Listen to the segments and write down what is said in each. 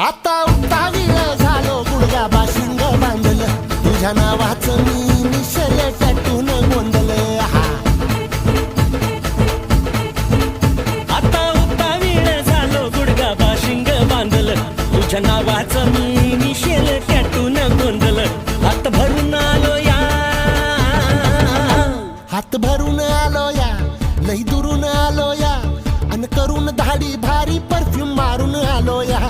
आता उतावीळ झालो गुडघा बाशिंग बांधलं तुझ्या नावाचं मी निशल टॅटून गोंधलं आता उतावीळ झालो गुडगा बाशिंग बांधलं तुझ्या नावाचं मी निशेल टॅटून गोंधलं हात भरून आलो या हात भरून आलो या लई दुरून आलो या अन करून धाडी भारी परफ्यूम मारून आलो या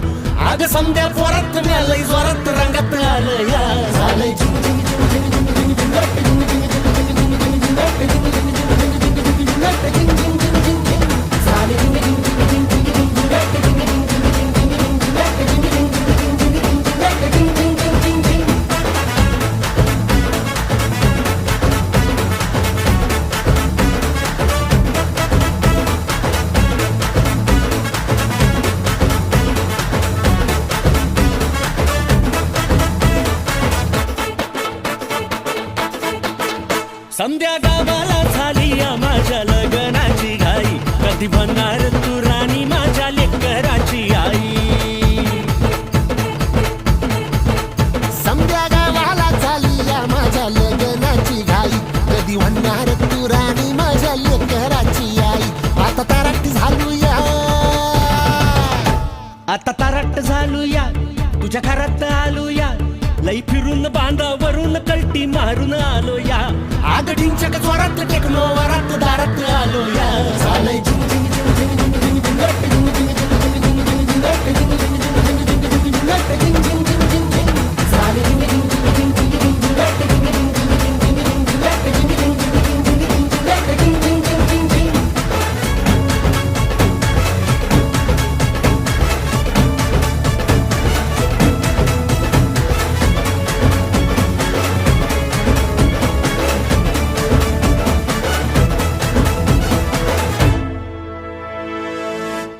आग समद्या जोरात लय जोरात रंगात आलं या झालंय झिंग झिंग झिंग झिंग झिंग झिंग झिंग झिंग झिंग झिंग समद्या गावाला झाली या माझ्या लग्नाची घाई कधी बनणार तू राणी माझ्या लेकराची आई समद्या गावाला झाली या माझ्या लग्नाची घाई कधी म्हणणार तू राणी माझ्या लेकराची आई आता ताराटी झालू या आता तारट झालो या तुझ्या घरात आलो या लई फिरून बांधावरून कलटी मारून आलो या आग ढिंचक जोरात टेक्नोवर